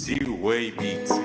Z-Way Beats.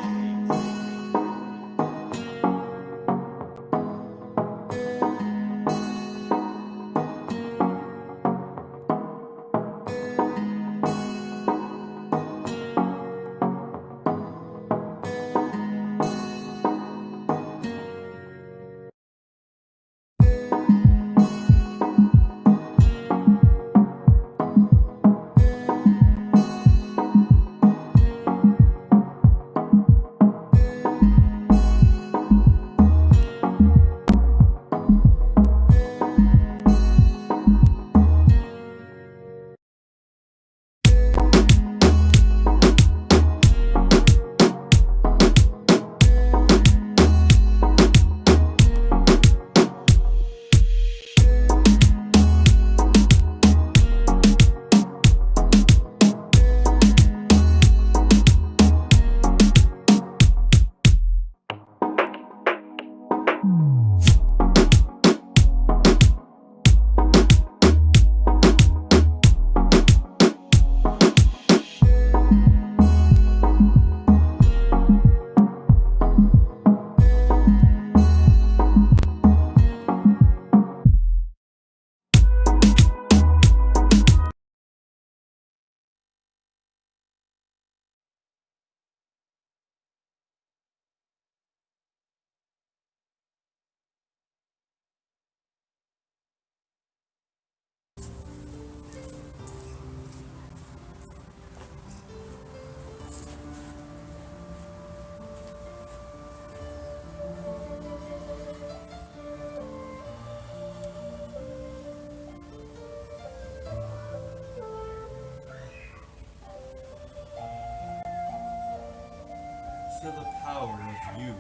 Feel the power of you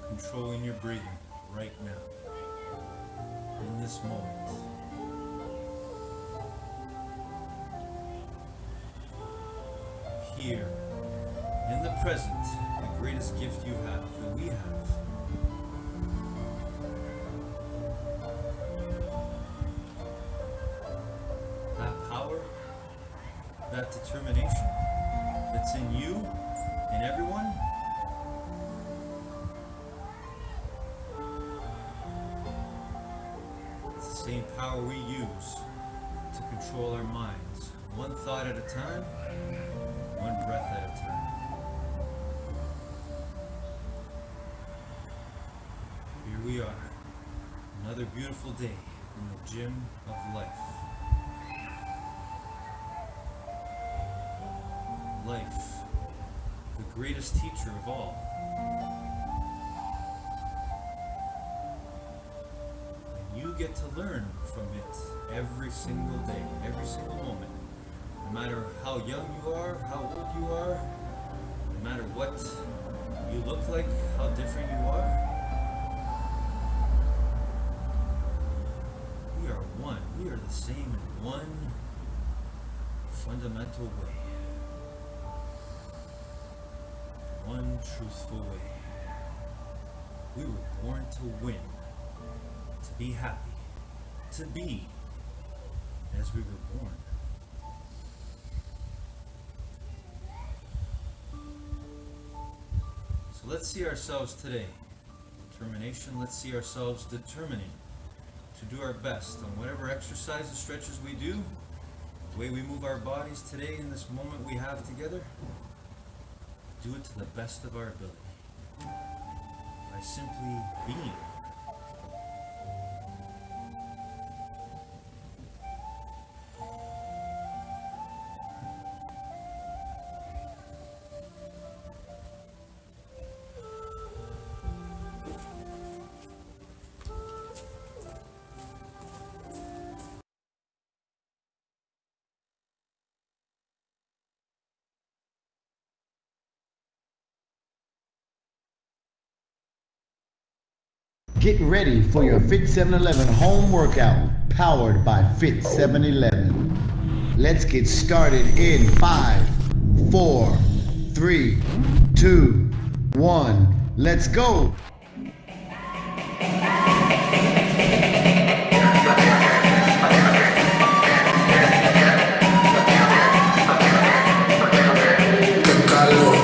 controlling your breathing right now, in this moment. Here, in the present, the greatest gift you have, that we have. That power, that determination that's in you and everyone. Same power we use to control our minds, one thought at a time, one breath at a time. Here we are, another beautiful day in the gym of life. Life, the greatest teacher of all. You get to learn from it every single day, every single moment. No matter how young you are, how old you are, no matter what you look like, how different you are. We are one. We are the same in one fundamental way. One truthful way. We were born to win. To be happy, to be as we were born. So let's see ourselves today. Determination, let's see ourselves determining to do our best on whatever exercises, stretches we do, the way we move our bodies today in this moment we have together. Do it to the best of our ability by simply being. Get ready for your Fit 711 home workout powered by Fit 711. Let's get started in 5, 4, 3, 2, 1. Let's go. Qué calor.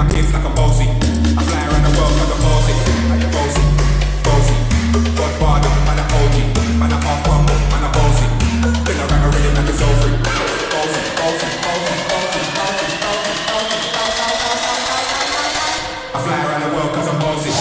my kids like I'm bossy. I fly around the world cause I'm bossy. Bossy, bossy. Godfather, man a OG. Man a half humble, man a bossy. Think I rap a rhythm like it's all free. Bossy, bossy, bossy, bossy, bossy, bossy, bossy, bossy. I fly around the world cause I'm bossy.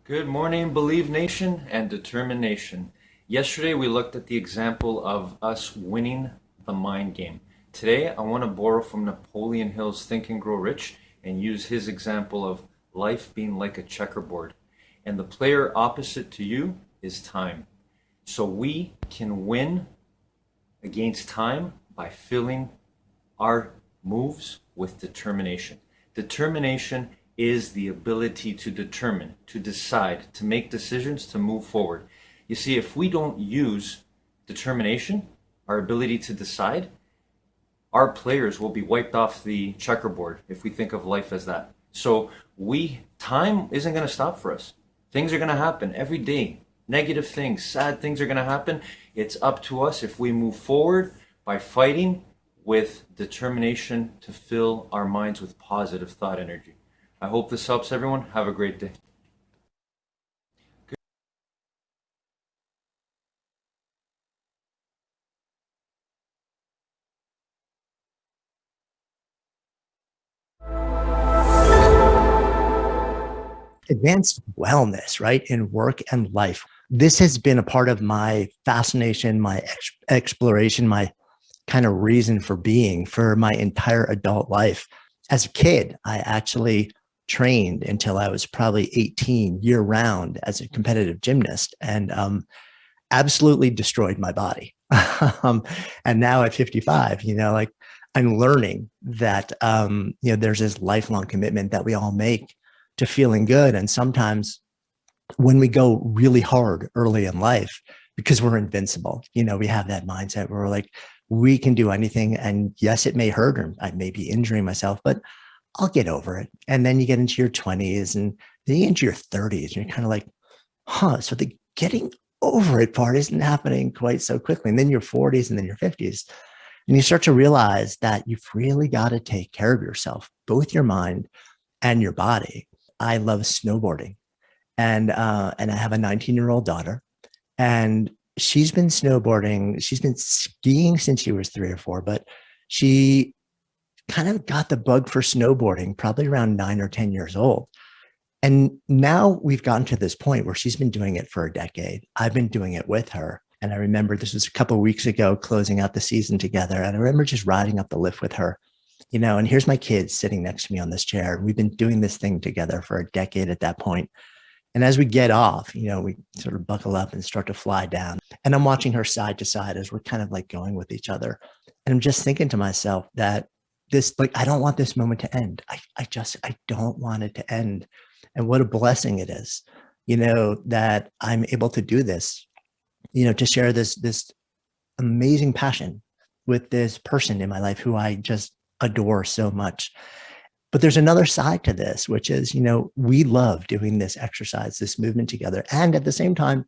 Good morning, Believe Nation and Determination. Yesterday we looked at the example of us winning the mind game. Today I want to borrow from Napoleon Hill's Think and Grow Rich and use his example of life being like a checkerboard. And the player opposite to you is time. So we can win against time by filling our moves with determination. Determination is the ability to determine, to decide, to make decisions, to move forward. You see, if we don't use determination, our ability to decide, our players will be wiped off the checkerboard if we think of life as that. So time isn't going to stop for us. Things are going to happen every day. Negative things, sad things are going to happen. It's up to us if we move forward by fighting with determination to fill our minds with positive thought energy. I hope this helps everyone. Have a great day. Advanced wellness, right, in work and life. This has been a part of my fascination, my exploration, my kind of reason for being for my entire adult life. As a kid, I actually trained until I was probably 18 year round as a competitive gymnast and absolutely destroyed my body. And now at 55, I'm learning that, there's this lifelong commitment that we all make to feeling good. And sometimes when we go really hard early in life, because we're invincible, we have that mindset where we're like, we can do anything. And yes, it may hurt or I may be injuring myself, but I'll get over it. And then you get into your 20s and then you get into your 30s and you're kind of like, so the getting over it part isn't happening quite so quickly. And then your 40s and then your 50s. And you start to realize that you've really got to take care of yourself, both your mind and your body. I love snowboarding and I have a 19-year-old daughter and she's been snowboarding. She's been skiing since she was 3 or 4, but she kind of got the bug for snowboarding probably around 9 or 10 years old. And now we've gotten to this point where she's been doing it for a decade. I've been doing it with her. And I remember this was a couple of weeks ago, closing out the season together. And I remember just riding up the lift with her, and here's my kids sitting next to me on this chair. We've been doing this thing together for a decade at that point. And as we get off, we sort of buckle up and start to fly down. And I'm watching her side to side as we're kind of like going with each other. And I'm just thinking to myself that I don't want this moment to end. I don't want it to end. And what a blessing it is, that I'm able to do this, to share this amazing passion with this person in my life who I just adore so much. But there's another side to this, which is, we love doing this exercise, this movement together. And at the same time,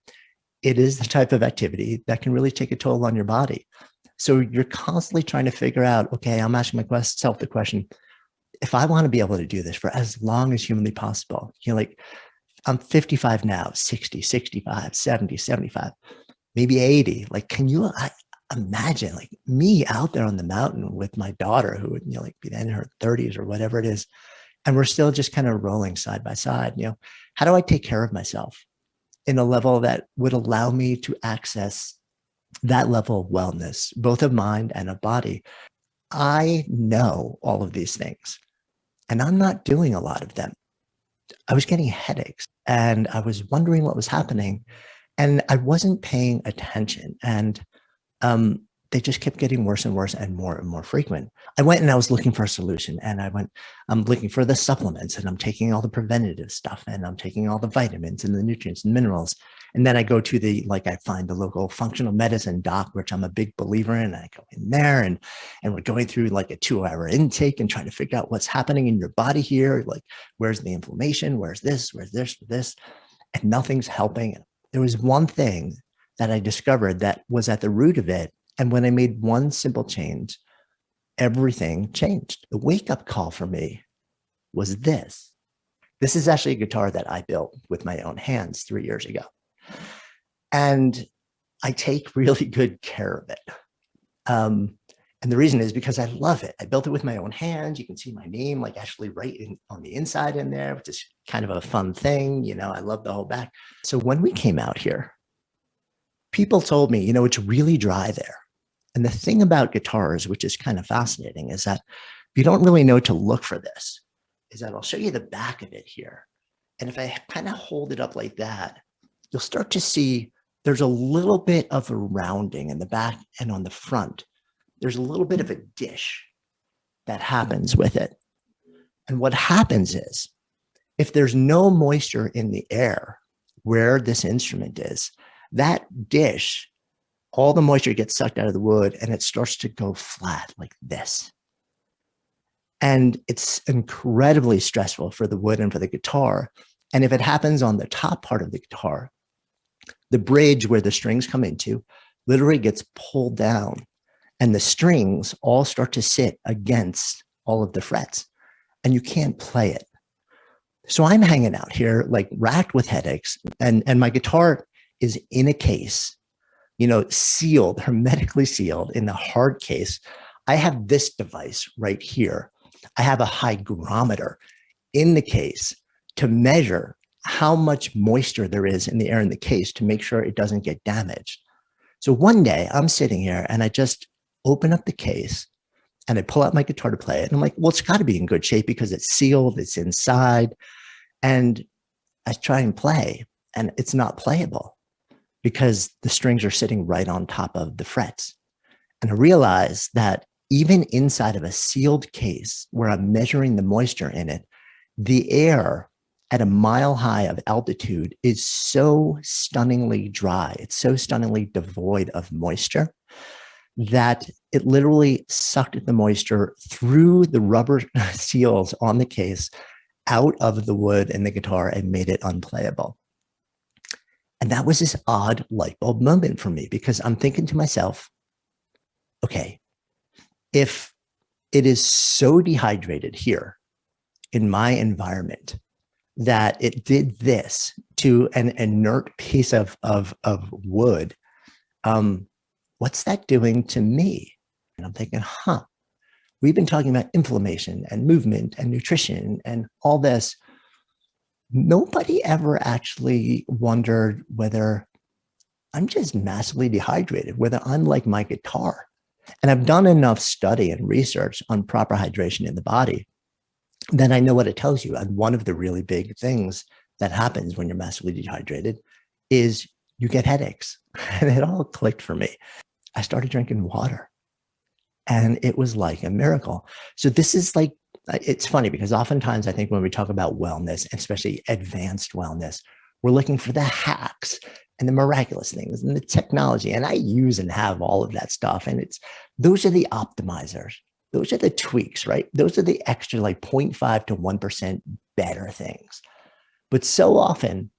it is the type of activity that can really take a toll on your body. So you're constantly trying to figure out, okay, I'm asking myself the question, if I want to be able to do this for as long as humanly possible, like I'm 55 now, 60, 65, 70, 75, maybe 80. Like, can you imagine like me out there on the mountain with my daughter who would, like be in her 30s or whatever it is. And we're still just kind of rolling side by side. How do I take care of myself in a level that would allow me to access that level of wellness, both of mind and of body? I know all of these things, and I'm not doing a lot of them. I was getting headaches and I was wondering what was happening, and I wasn't paying attention. And they just kept getting worse and worse and more frequent. I went and I was looking for a solution, and I'm looking for the supplements, and I'm taking all the preventative stuff, and I'm taking all the vitamins and the nutrients and minerals. And then I go to I find the local functional medicine doc, which I'm a big believer in. I go in there and we're going through like a 2-hour intake and trying to figure out what's happening in your body here. Like, where's the inflammation? Where's this? And nothing's helping. There was one thing that I discovered that was at the root of it. And when I made one simple change, everything changed. The wake-up call for me was this. This is actually a guitar that I built with my own hands 3 years ago. And I take really good care of it. And the reason is because I love it. I built it with my own hands. You can see my name like actually on the inside in there, which is kind of a fun thing. I love the whole back. So when we came out here, people told me, it's really dry there. And the thing about guitars, which is kind of fascinating, is that you don't really know to look for this, is that I'll show you the back of it here. And if I kind of hold it up like that, you'll start to see there's a little bit of a rounding in the back, and on the front, there's a little bit of a dish that happens with it. And what happens is, if there's no moisture in the air where this instrument is, that dish, all the moisture gets sucked out of the wood and it starts to go flat like this. And it's incredibly stressful for the wood and for the guitar. And if it happens on the top part of the guitar, the bridge where the strings come into literally gets pulled down, and the strings all start to sit against all of the frets, and you can't play it. So I'm hanging out here like racked with headaches, and my guitar is in a case, sealed, hermetically sealed in a hard case. I have this device right here. I have a hygrometer in the case to measure how much moisture there is in the air in the case to make sure it doesn't get damaged. So one day I'm sitting here and I just open up the case and I pull out my guitar to play it. And I'm like, well, it's got to be in good shape because it's sealed, it's inside. And I try and play and it's not playable because the strings are sitting right on top of the frets. And I realize that even inside of a sealed case where I'm measuring the moisture in it, the air at a mile high of altitude is so stunningly dry. It's so stunningly devoid of moisture that it literally sucked the moisture through the rubber seals on the case out of the wood and the guitar and made it unplayable. And that was this odd light bulb moment for me because I'm thinking to myself, okay, if it is so dehydrated here in my environment that it did this to an inert piece of wood, what's that doing to me? And I'm thinking, we've been talking about inflammation and movement and nutrition and all this. Nobody ever actually wondered whether I'm just massively dehydrated, whether I'm like my guitar. And I've done enough study and research on proper hydration in the body that I know what it tells you. And one of the really big things that happens when you're massively dehydrated is you get headaches. And it all clicked for me. I started drinking water and it was like a miracle. So this is like, it's funny because oftentimes I think when we talk about wellness, especially advanced wellness, we're looking for the hacks and the miraculous things and the technology. And I use and have all of that stuff. And those are the optimizers. Those are the tweaks, right? Those are the extra like 0.5 to 1% better things. But so often,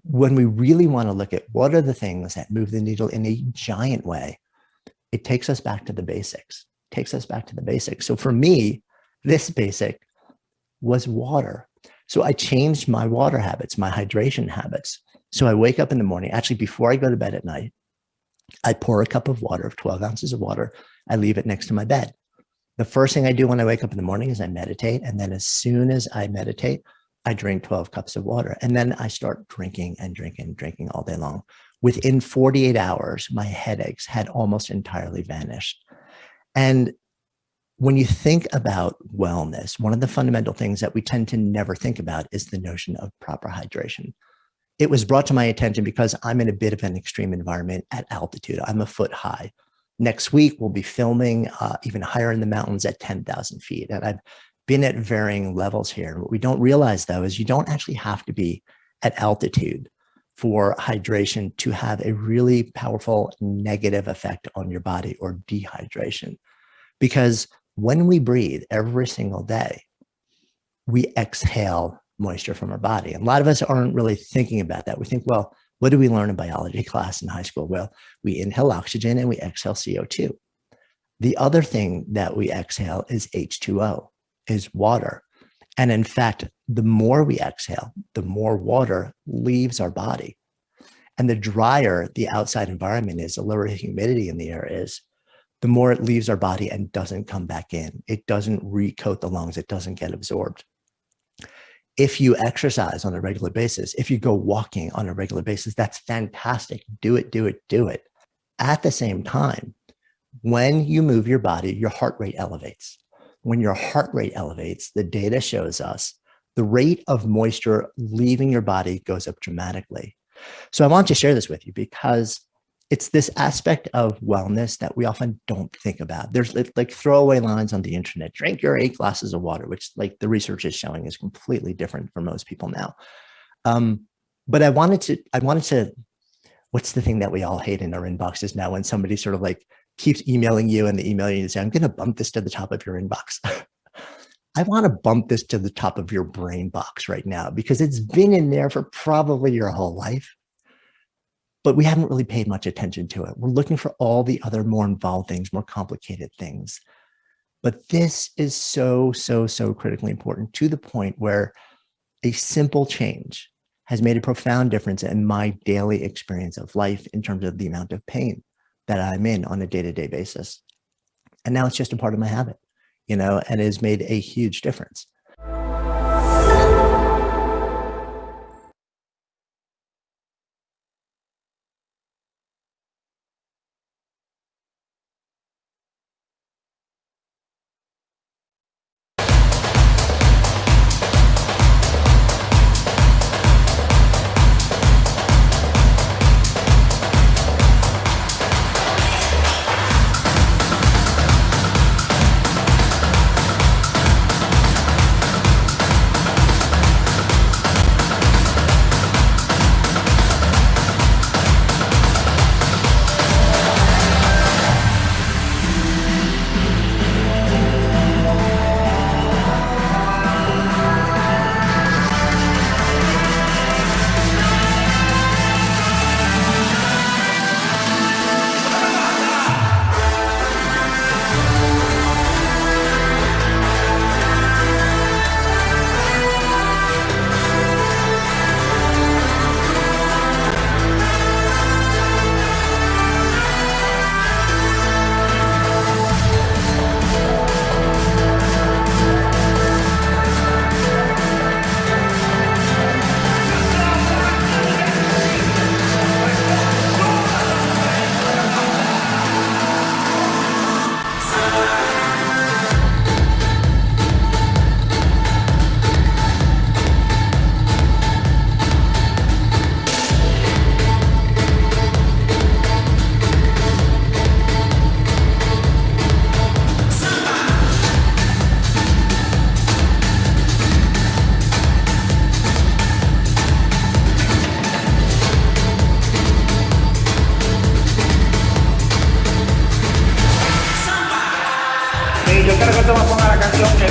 when we really want to look at what are the things that move the needle in a giant way, it takes us back to the basics. So for me, This basic was water. So I changed my water habits, my hydration habits. So I wake up in the morning, actually before I go to bed at night, I pour a cup of water, 12 ounces of water. I leave it next to my bed. The first thing I do when I wake up in the morning is I meditate. And then as soon as I meditate, I drink 12 cups of water. And then I start drinking and drinking and drinking all day long. Within 48 hours, my headaches had almost entirely vanished. And when you think about wellness, one of the fundamental things that we tend to never think about is the notion of proper hydration. It was brought to my attention because I'm in a bit of an extreme environment at altitude. I'm a foot high. Next week, we'll be filming even higher in the mountains at 10,000 feet. And I've been at varying levels here. And what we don't realize, though, is you don't actually have to be at altitude for hydration to have a really powerful negative effect on your body, or dehydration. Because when we breathe every single day, we exhale moisture from our body. And a lot of us aren't really thinking about that. We think, well, what do we learn in biology class in high school? Well, we inhale oxygen and we exhale CO2. The other thing that we exhale is H2O, is water. And in fact, the more we exhale, the more water leaves our body. And the drier the outside environment is, the lower the humidity in the air is, the more it leaves our body and doesn't come back in. It doesn't recoat the lungs. It doesn't get absorbed. If you exercise on a regular basis, if you go walking on a regular basis, that's fantastic. Do it, do it, do it. At the same time, when you move your body, your heart rate elevates. When your heart rate elevates, the data shows us the rate of moisture leaving your body goes up dramatically. So I want to share this with you because it's this aspect of wellness that we often don't think about. There's like throwaway lines on the internet, drink your 8 glasses of water, which like the research is showing is completely different for most people now. But I wanted to, what's the thing that we all hate in our inboxes now when somebody sort of like keeps emailing you and the email you say, I'm going to bump this to the top of your inbox. I want to bump this to the top of your brain box right now because it's been in there for probably your whole life. But we haven't really paid much attention to it. We're looking for all the other more involved things, more complicated things. But this is so, so, so critically important, to the point where a simple change has made a profound difference in my daily experience of life in terms of the amount of pain that I'm in on a day-to-day basis. And now it's just a part of my habit, and it has made a huge difference.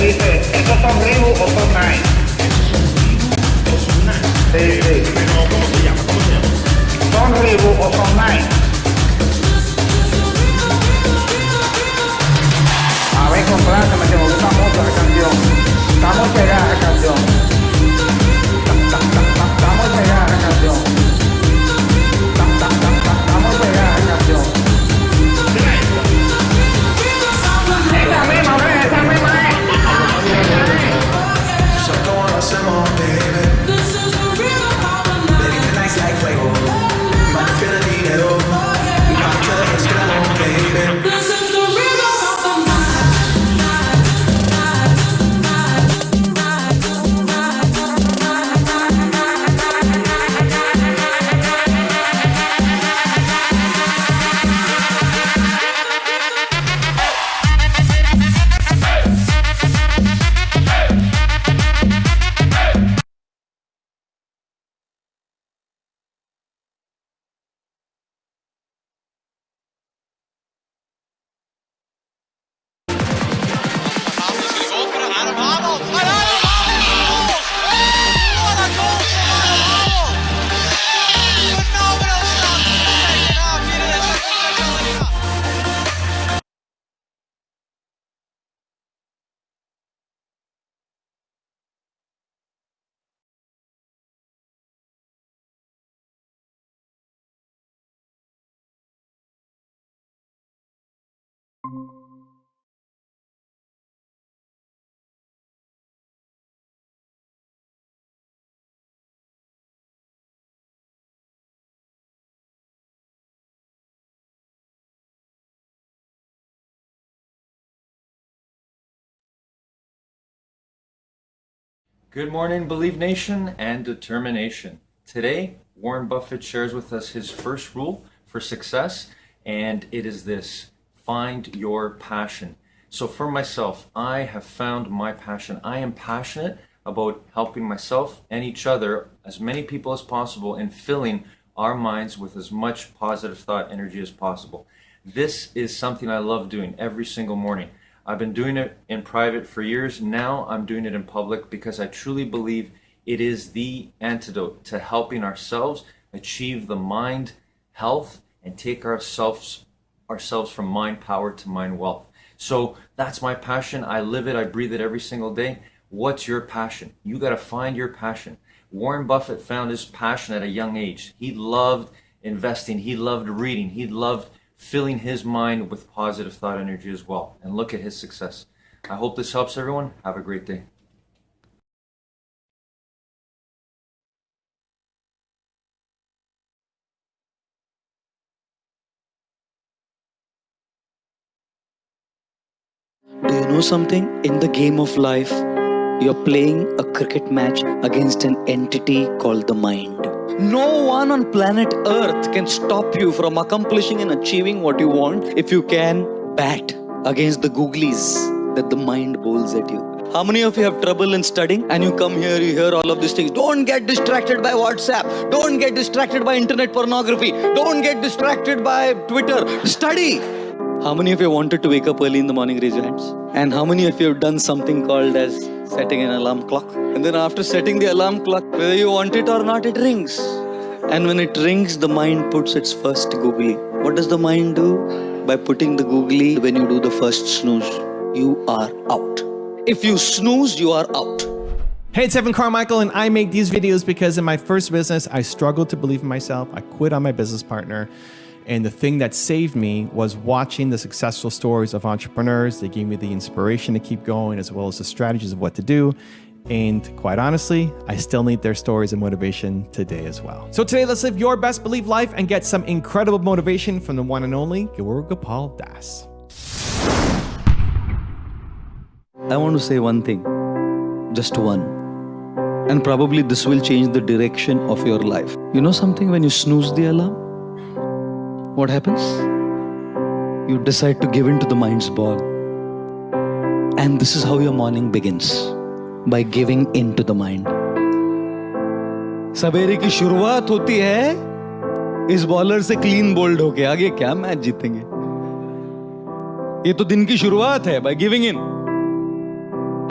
dice, ¿estos son Reebok o son Nike? Sí, sí. Pero, ¿cómo se llama? ¿Cómo se llama? ¿Son Reebok o son Nike? A ver, compláceme, que me gusta mucho. famosa canción. Estamos pegadas a la canción. Estamos pegadas a la canción. Estamos pegadas a la canción. Esa misma, ¿ves? Esa misma es. So go on, some more, baby. Baby, tonight's like fuego. We might feel the dinero. We might kill it, it's gonna go, baby. Good morning, Believe Nation and determination. Today, Warren Buffett shares with us his first rule for success, and it is this: find your passion. So for myself, I have found my passion. I am passionate about helping myself and each other, as many people as possible, in filling our minds with as much positive thought energy as possible. This is something I love doing every single morning. I've been doing it in private for years. Now I'm doing it in public because I truly believe it is the antidote to helping ourselves achieve the mind health and take ourselves from mind power to mind wealth. So that's my passion. I live it. I breathe it every single day. What's your passion? You got to find your passion. Warren Buffett found his passion at a young age. He loved investing. He loved reading. He loved filling his mind with positive thought energy as well. And look at his success. I hope this helps everyone. Have a great day. Do you know something? In the game of life, you're playing a cricket match against an entity called the mind. No one on planet Earth can stop you from accomplishing and achieving what you want if you can bat against the googlies that the mind bowls at you. How many of you have trouble in studying and you come here, you hear all of these things? Don't get distracted by WhatsApp. Don't get distracted by internet pornography. Don't get distracted by Twitter. Study. How many of you wanted to wake up early in the morning? Raise your hands. And how many of you have done something called as setting an alarm clock? And then after setting the alarm clock, whether you want it or not, it rings. And when it rings, the mind puts its first googly. What does the mind do? By putting the googly, when you do the first snooze, you are out. If you snooze, you are out. Hey, it's Evan Carmichael, and I make these videos because in my first business, I struggled to believe in myself. I quit on my business partner. And the thing that saved me was watching the successful stories of entrepreneurs. They gave me the inspiration to keep going, as well as the strategies of what to do. And quite honestly, I still need their stories and motivation today as well. So today, let's live your best believe life and get some incredible motivation from the one and only Gaur Gopal Das. I want to say one thing, just one. And probably this will change the direction of your life. You know something? When you snooze the alarm, what happens? You decide to give in to the mind's ball. And this is how your morning begins, by giving in to the mind. सवेरे की शुरुआत होती है इस bowler से clean bowled होके, आगे क्या मैच जीतेंगे? ये तो दिन की शुरुआत है, by giving in.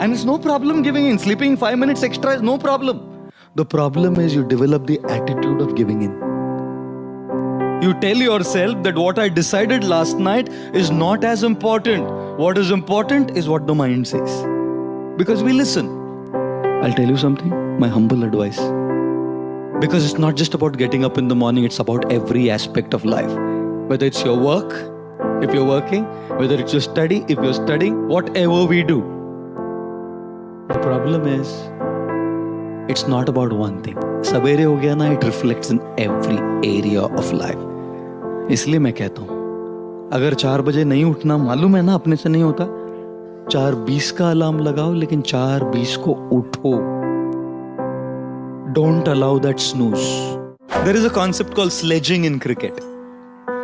And it's no problem giving in. Sleeping 5 minutes extra is no problem. The problem is you develop the attitude of giving in. You tell yourself that what I decided last night is not as important. What is important is what the mind says. Because we listen. I'll tell you something, my humble advice. Because it's not just about getting up in the morning, it's about every aspect of life. Whether it's your work, if you're working, whether it's your study, if you're studying, whatever we do. The problem is, it's not about one thing. Sabere ho gaya na, it reflects in every area of life. इसलिए मैं कहता हूँ, अगर 4 बजे नहीं उठना, मालूम है ना अपने से नहीं होता, 4:20 का अलार्म लगाओ, लेकिन 4:20 को उठो. Don't allow that snooze. There is a concept called sledging in cricket,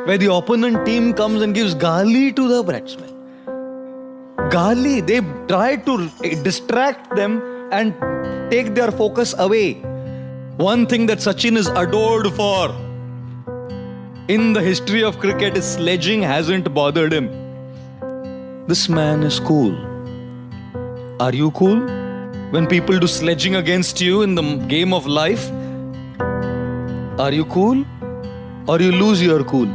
where the opponent team comes and gives gali to the batsman. Gali, they try to distract them and take their focus away. One thing that Sachin is adored for in the history of cricket is sledging hasn't bothered him. This man is cool. Are you cool? When people do sledging against you in the game of life, are you cool? Or you lose your cool?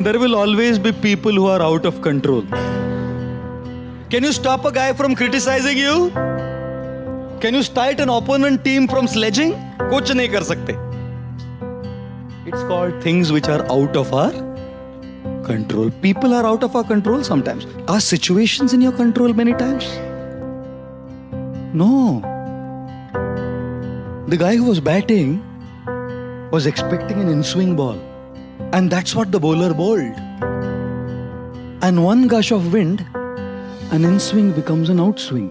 There will always be people who are out of control. Can you stop a guy from criticizing you? Can you stop an opponent team from sledging? Kuch nahi kar sakte. It's called things which are out of our control. People are out of our control sometimes. Are situations in your control many times? No. The guy who was batting was expecting an in-swing ball. And that's what the bowler bowled. And one gush of wind, an in-swing becomes an outswing.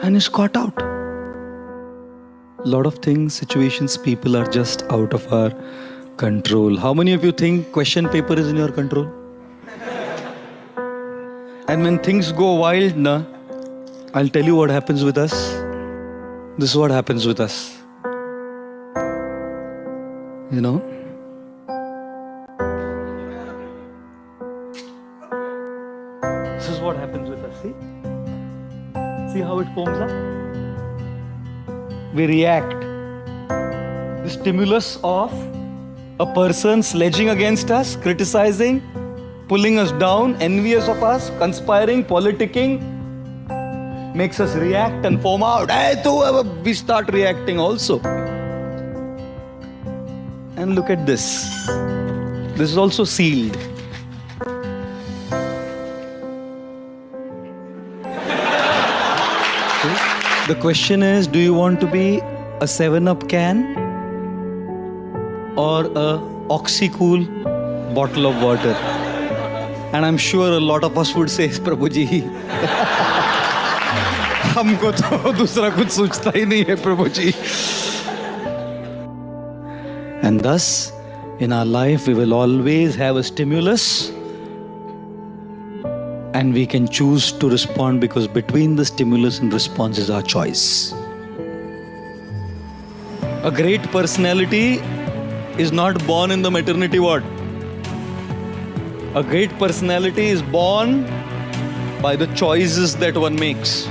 And is caught out. Lot of things, situations, people are just out of our control. How many of you think question paper is in your control? And when things go wild, I'll tell you what happens with us. This is what happens with us. You know? This is what happens with us, see? See how it foams up? We react. The stimulus of a person sledging against us, criticizing, pulling us down, envious of us, conspiring, politicking, makes us react and foam out. We start reacting also. And look at this. This is also sealed. The question is, do you want to be a 7-Up can or a Oxycool bottle of water? And I'm sure a lot of us would say, Prabhu ji, हमको तो दूसरा कुछ सोचता ही नहीं है प्रभु जी. And thus, in our life, we will always have a stimulus. And we can choose to respond because between the stimulus and response is our choice. A great personality is not born in the maternity ward. A great personality is born by the choices that one makes.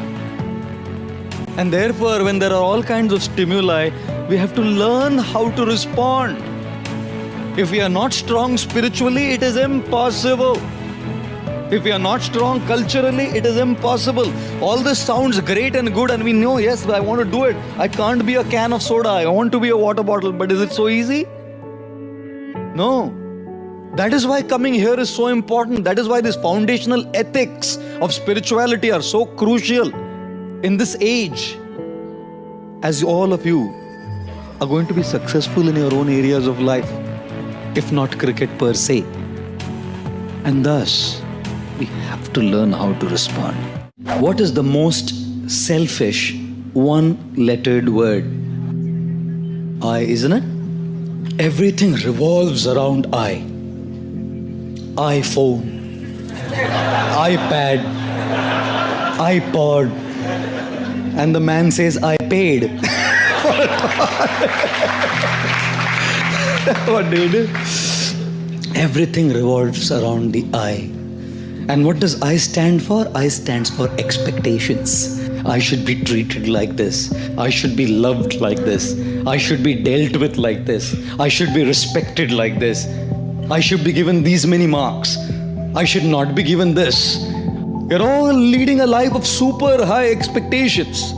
And therefore, when there are all kinds of stimuli, we have to learn how to respond. If we are not strong spiritually, it is impossible. If we are not strong culturally, it is impossible. All this sounds great and good and we know, yes, I want to do it. I can't be a can of soda. I want to be a water bottle. But is it so easy? No. That is why coming here is so important. That is why these foundational ethics of spirituality are so crucial in this age. As all of you are going to be successful in your own areas of life, if not cricket per se. And thus, we have to learn how to respond. What is the most selfish one-lettered word? I, isn't it? Everything revolves around I. iPhone, iPad, iPod, and the man says, I paid. What do you do? Everything revolves around the I. And what does I stand for? I stands for expectations. I should be treated like this. I should be loved like this. I should be dealt with like this. I should be respected like this. I should be given these many marks. I should not be given this. We're all leading a life of super high expectations.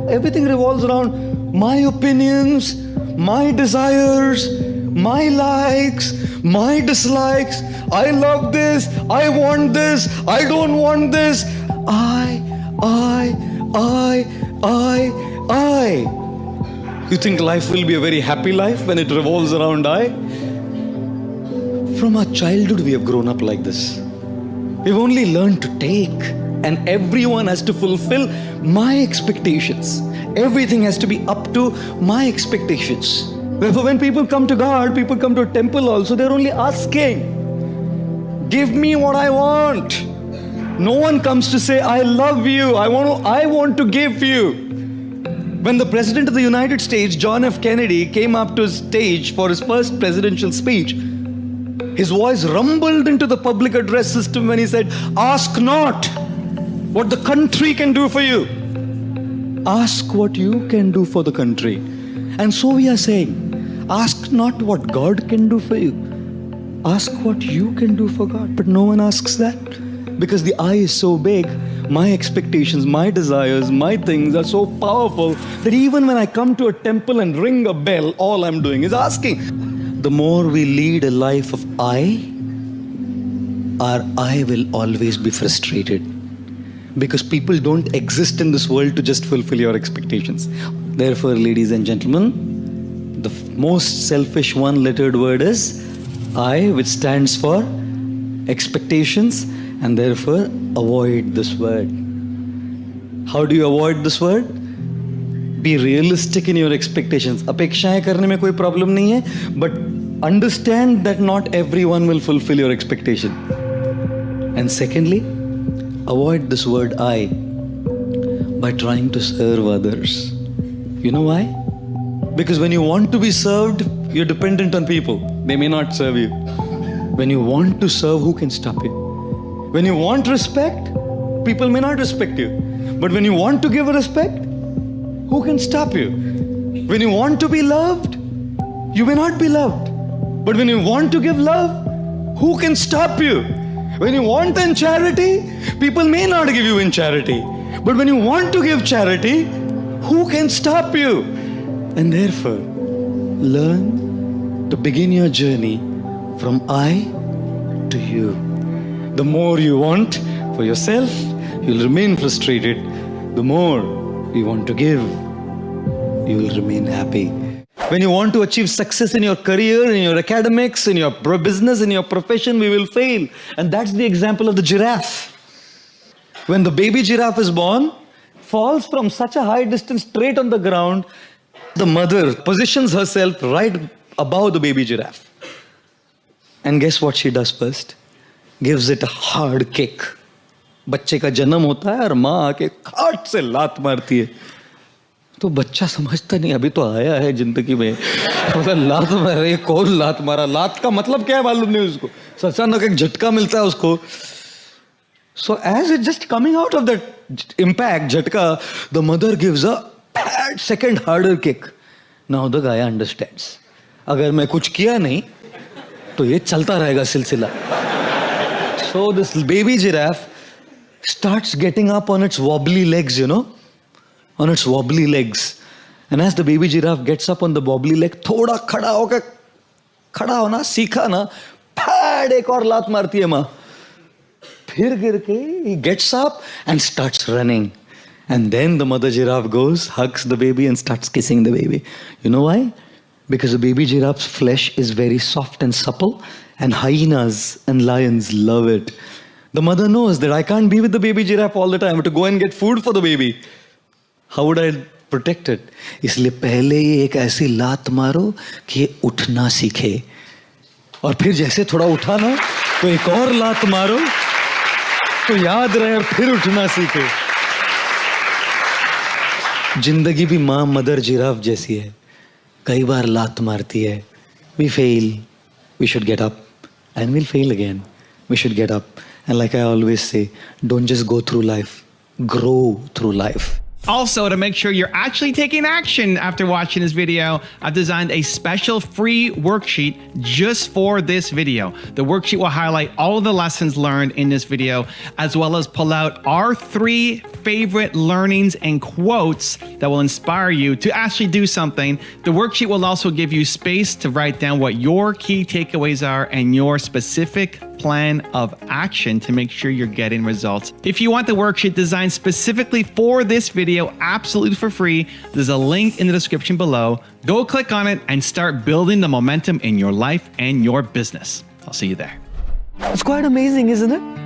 Everything revolves around my opinions, my desires, my likes, my dislikes. I love this, I want this, I don't want this. I. You think life will be a very happy life when it revolves around I? From our childhood, we have grown up like this. We've only learned to take, and everyone has to fulfill my expectations. Everything has to be up to my expectations. Therefore, when people come to God, people come to a temple also, they're only asking, give me what I want. No one comes to say, I love you, I want to give you. When the President of the United States, John F. Kennedy, came up to stage for his first presidential speech, his voice rumbled into the public address system when he said, ask not what the country can do for you. Ask what you can do for the country. And so we are saying, ask not what God can do for you. Ask what you can do for God. But no one asks that. Because the I is so big, my expectations, my desires, my things are so powerful that even when I come to a temple and ring a bell, all I'm doing is asking. The more we lead a life of I, our I will always be frustrated. Because people don't exist in this world to just fulfill your expectations. Therefore, ladies and gentlemen, the most selfish one-lettered word is I, which stands for expectations, and therefore avoid this word. How do you avoid this word? Be realistic in your expectations. अपेक्षाएं करने में कोई problem नहीं है, but understand that not everyone will fulfill your expectation. And secondly, avoid this word I by trying to serve others. You know why? Because when you want to be served, you're dependent on people. They may not serve you. When you want to serve, who can stop you? When you want respect, people may not respect you. But when you want to give respect, who can stop you? When you want to be loved, you may not be loved. But when you want to give love, who can stop you? When you want in charity, people may not give you in charity. But when you want to give charity, who can stop you? And therefore, learn to begin your journey from I to you. The more you want for yourself, you'll remain frustrated. The more you want to give, you will remain happy. When you want to achieve success in your career, in your academics, in your business, in your profession, we will fail. And that's the example of the giraffe. When the baby giraffe is born, falls from such a high distance straight on the ground, the mother positions herself right above the baby giraffe. And guess what she does first? Gives it a hard kick. बच्चे का जन्म होता है और माँ आके खाट से लात मारती है. तो बच्चा समझता नहीं, अभी तो आया है जिंदगी में, लात मार रही है. कौन लात मारा? लात का मतलब क्या है मालूम नहीं उसको. अचानक एक झटका मिलता है उसको. So as it's just coming out of that impact, झटका, the mother gives a bad second harder kick. Now the guy understands. अगर मैं कुछ किया नहीं तो ये चलता रहेगा सिलसिला. So this baby giraffe starts getting up on its wobbly legs, on its wobbly legs. And as the baby giraffe gets up on the wobbly leg, थोड़ा खड़ा होकर खड़ा होना सीखा ना, फैड एक और लात मारती है माँ. फिर गिर के he gets up and starts running. And then the mother giraffe goes, hugs the baby and starts kissing the baby. You know why? Because the baby giraffe's flesh is very soft and supple, and hyenas and lions love it. The mother knows that I can't be with the baby giraffe all the time. I have to go and get food for the baby. How would I protect it? इसलिए पहले ये एक ऐसी लात मारो कि ये उठना सीखे. और फिर जैसे थोड़ा उठा ना, तो एक और लात मारो तो याद रहे और फिर उठना सीखे. जिंदगी भी माँ मदर जिराफ जैसी है. कई बार लात मारती है. We fail. We should get up. And we'll fail again. We should get up. And like I always say, don't just go through life. Grow through life. Also, to make sure you're actually taking action after watching this video, I've designed a special free worksheet just for this video. The worksheet will highlight all of the lessons learned in this video, as well as pull out our 3 favorite learnings and quotes that will inspire you to actually do something. The worksheet will also give you space to write down what your key takeaways are and your specific plan of action to make sure you're getting results. If you want the worksheet designed specifically for this video, absolutely for free, there's a link in the description below. Go click on it and start building the momentum in your life and your business. I'll see you there. It's quite amazing, isn't it?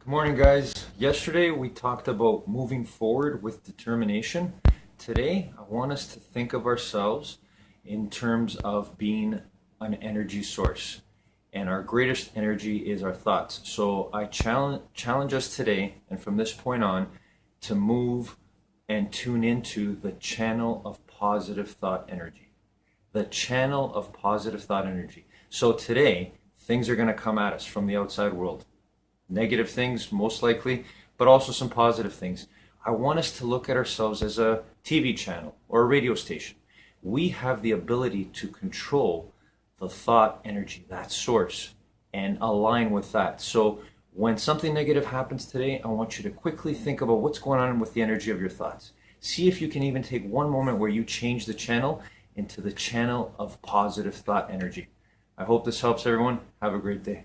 Good morning, guys. Yesterday we talked about moving forward with determination. Today I want us to think of ourselves in terms of being an energy source, and our greatest energy is our thoughts. So I challenge us today, and from this point on, to move and tune into the channel of positive thought energy. The channel of positive thought energy. So today, things are going to come at us from the outside world. Negative things, most likely, but also some positive things. I want us to look at ourselves as a TV channel or a radio station. We have the ability to control the thought energy, that source, and align with that. So when something negative happens today, I want you to quickly think about what's going on with the energy of your thoughts. See if you can even take one moment where you change the channel into the channel of positive thought energy. I hope this helps everyone. Have a great day.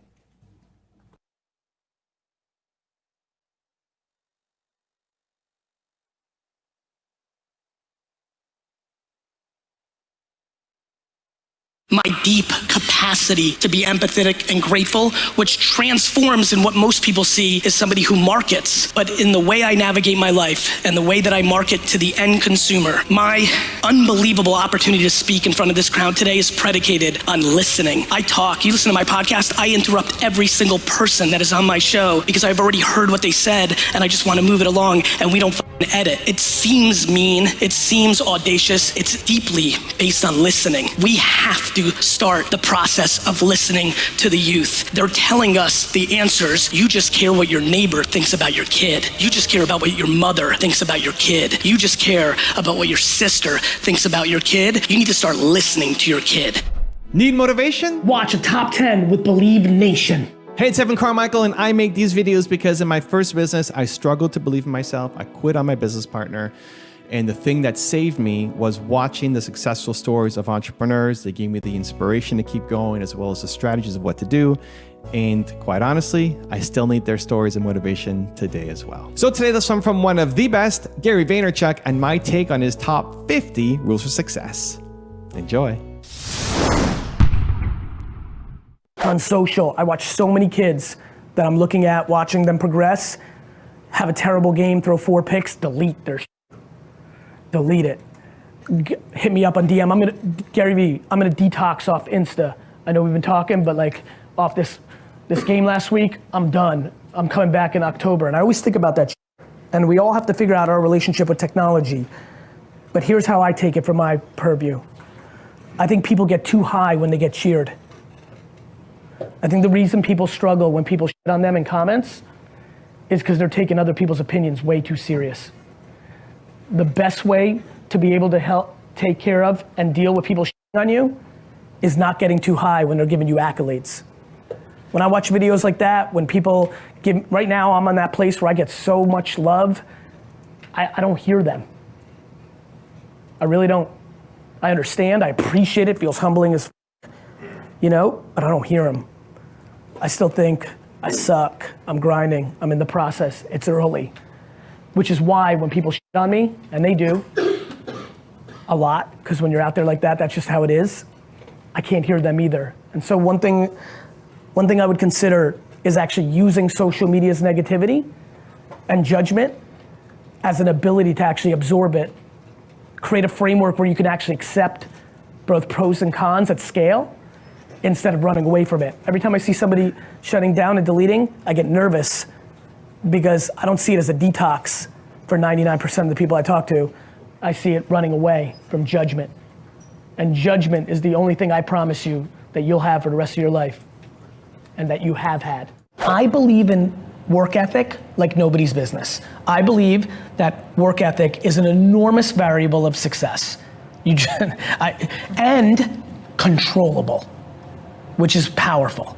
my deep capacity to be empathetic and grateful, which transforms in what most people see is somebody who markets. But in the way I navigate my life and the way that I market to the end consumer, my unbelievable opportunity to speak in front of this crowd today is predicated on listening. I talk, you listen to my podcast, I interrupt every single person that is on my show because I've already heard what they said and I just want to move it along, and we don't edit. It seems mean, it seems audacious, it's deeply based on listening. We have to start the process of listening to the youth. They're telling us the answers. You just care what your neighbor thinks about your kid. You just care about what your mother thinks about your kid. You just care about what your sister thinks about your kid. You need to start listening to your kid. Need motivation? Watch a top 10 with Believe Nation. Hey, it's Evan Carmichael, and I make these videos because in my first business, I struggled to believe in myself. I quit on my business partner. And the thing that saved me was watching the successful stories of entrepreneurs. They gave me the inspiration to keep going, as well as the strategies of what to do. And quite honestly, I still need their stories and motivation today as well. So today, let's learn from one of the best, Gary Vaynerchuk, and my take on his top 50 rules for success. Enjoy. On social, I watch so many kids that I'm looking at, watching them progress, have a terrible game, throw 4 picks, delete their delete it. Hit me up on DM. Gary Vee, I'm gonna detox off Insta. I know we've been talking, but like off this game last week, I'm done. I'm coming back in October. And I always think about that. And we all have to figure out our relationship with technology. But here's how I take it from my purview. I think people get too high when they get cheered. I think the reason people struggle when people shit on them in comments is because they're taking other people's opinions way too serious. The best way to be able to help take care of and deal with people shitting on you is not getting too high when they're giving you accolades. When I watch videos like that, when people right now I'm on that place where I get so much love, I don't hear them. I really don't. I understand, I appreciate it, feels humbling as but I don't hear them. I still think I suck, I'm grinding, I'm in the process, it's early. Which is why when people shit on me, and they do, a lot, because when you're out there like that, that's just how it is, I can't hear them either. And so one thing I would consider is actually using social media's negativity and judgment as an ability to actually absorb it, create a framework where you can actually accept both pros and cons at scale, instead of running away from it. Every time I see somebody shutting down and deleting, I get nervous because I don't see it as a detox for 99% of the people I talk to. I see it running away from judgment. And judgment is the only thing I promise you that you'll have for the rest of your life and that you have had. I believe in work ethic like nobody's business. I believe that work ethic is an enormous variable of success. And controllable, which is powerful.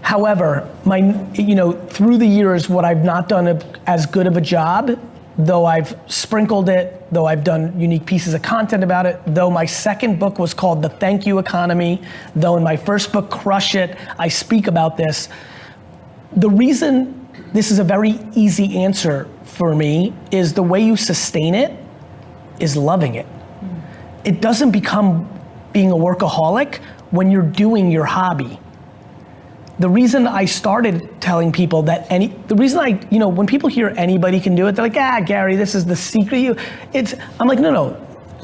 However, through the years, what I've not done as good of a job, though I've sprinkled it, though I've done unique pieces of content about it, though my second book was called The Thank You Economy, though in my first book, Crush It, I speak about this. The reason this is a very easy answer for me is the way you sustain it is loving it. It doesn't become being a workaholic when you're doing your hobby. The reason I started telling people that when people hear anybody can do it, they're like, Gary, this is the secret. I'm like, no,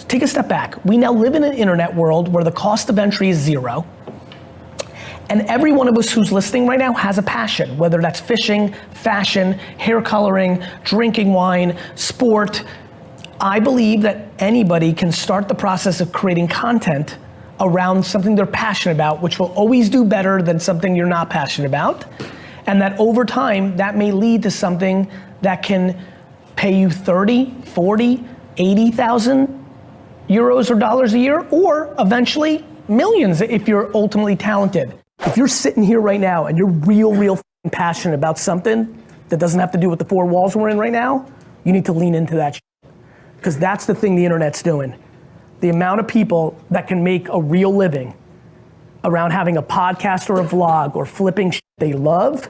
take a step back. We now live in an internet world where the cost of entry is 0. And every one of us who's listening right now has a passion, whether that's fishing, fashion, hair coloring, drinking wine, sport. I believe that anybody can start the process of creating content around something they're passionate about, which will always do better than something you're not passionate about. And that over time, that may lead to something that can pay you 30, 40, 80,000 euros or dollars a year, or eventually millions if you're ultimately talented. If you're sitting here right now and you're real passionate about something that doesn't have to do with the 4 walls we're in right now, you need to lean into that because that's the thing the internet's doing. The amount of people that can make a real living around having a podcast or a vlog or flipping shit they love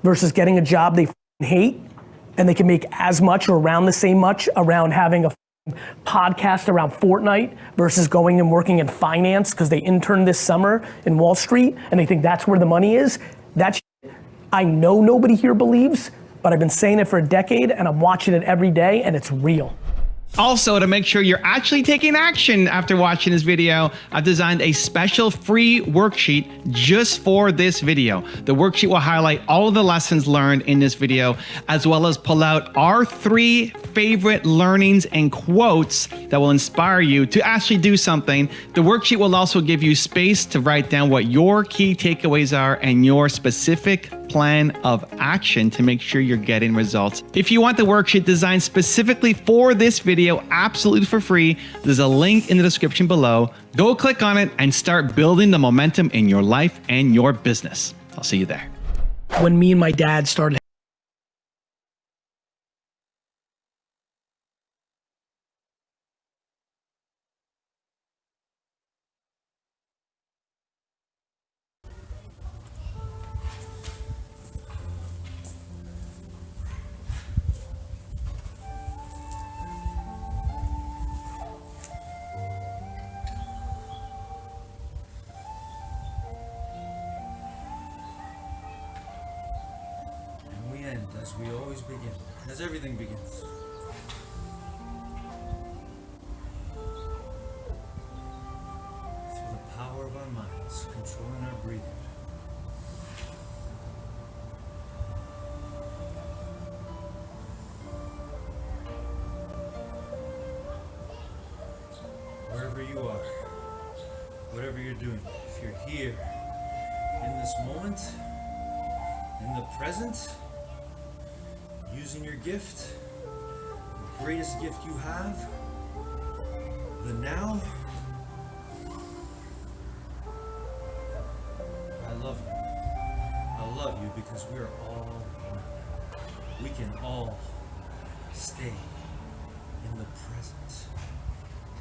versus getting a job they hate, and they can make as much or around the same much around having a podcast around Fortnite versus going and working in finance because they interned this summer in Wall Street and they think that's where the money is. That shit, I know nobody here believes, but I've been saying it for a decade and I'm watching it every day and it's real. Also, to make sure you're actually taking action after watching this video, I've designed a special free worksheet just for this video. The worksheet will highlight all of the lessons learned in this video, as well as pull out our 3 favorite learnings and quotes that will inspire you to actually do something. The worksheet will also give you space to write down what your key takeaways are and your specific plan of action to make sure you're getting results. If you want the worksheet designed specifically for this video, absolutely for free, there's a link in the description below. Go click on it and start building the momentum in your life and your business. I'll see you there. When me and my dad started as we always begin, as everything begins. Through the power of our minds, controlling our breathing. Wherever you are, whatever you're doing, if you're here, in this moment, in the present, using your gift, the greatest gift you have, the now. I love you. I love you because we are all one. We can all stay in the present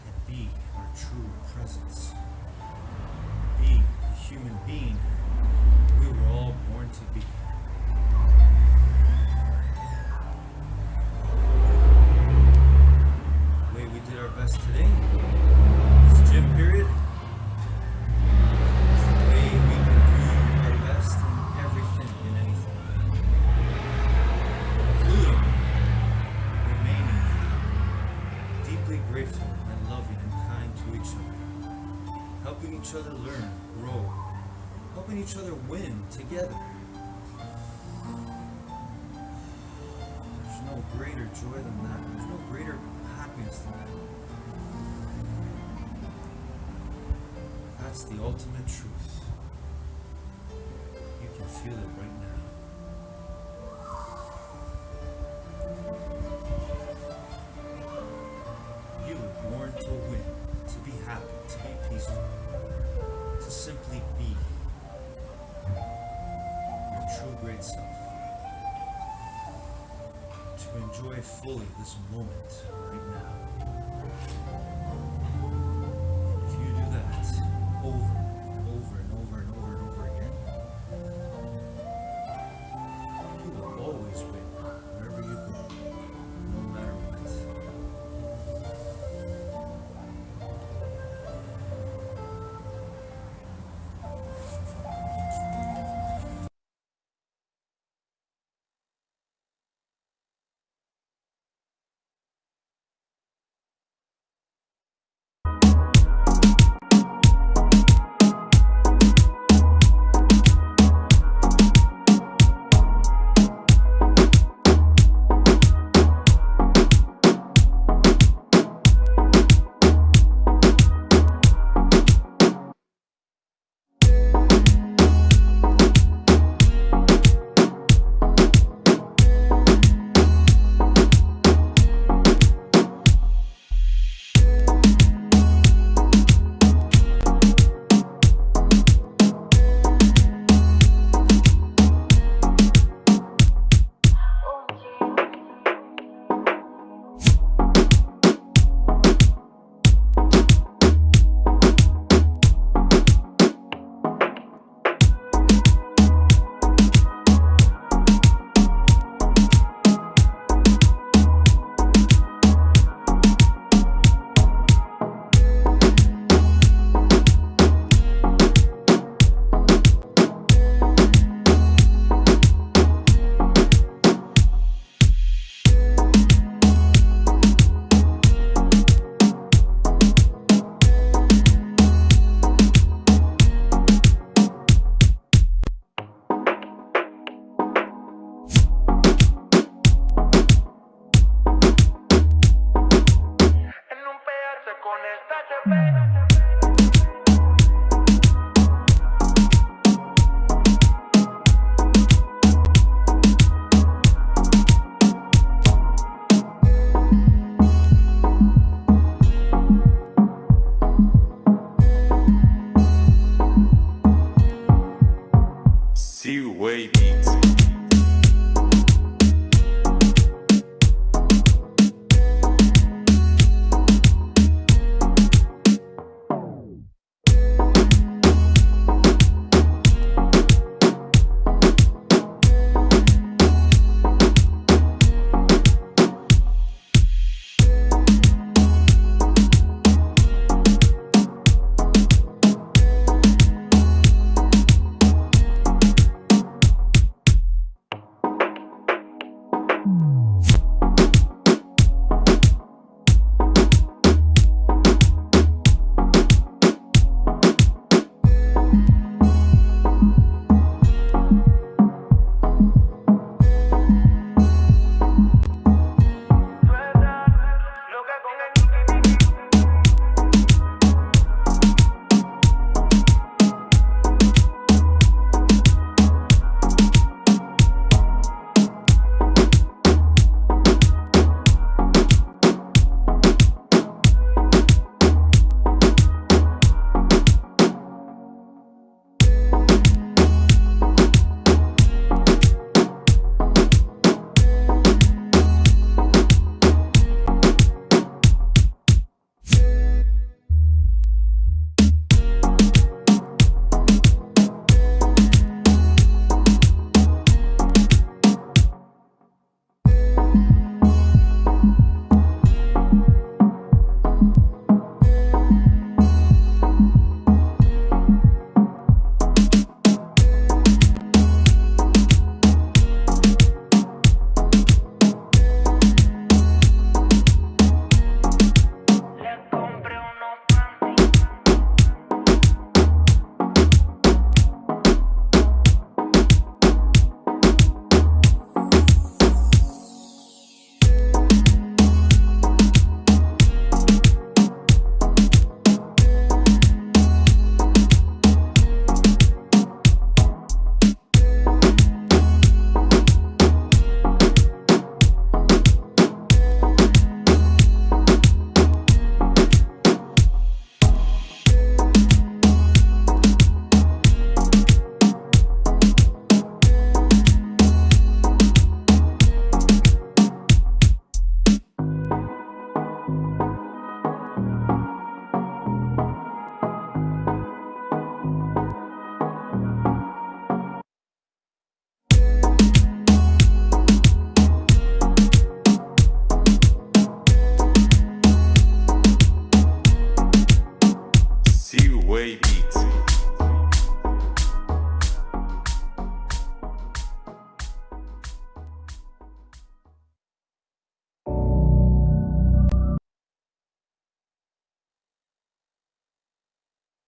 and be our true presence. Be the human being we were all born to be. Best today, this gym period, is the way we can do our best in everything and anything, including remaining deeply grateful and loving and kind to each other, helping each other learn, grow, helping each other win together. There's no greater joy than that. There's no greater happiness than that. That's the ultimate truth. You can feel it right now. You were born to win, to be happy, to be peaceful, to simply be your true great self, to enjoy fully this moment right now. And if you do that, over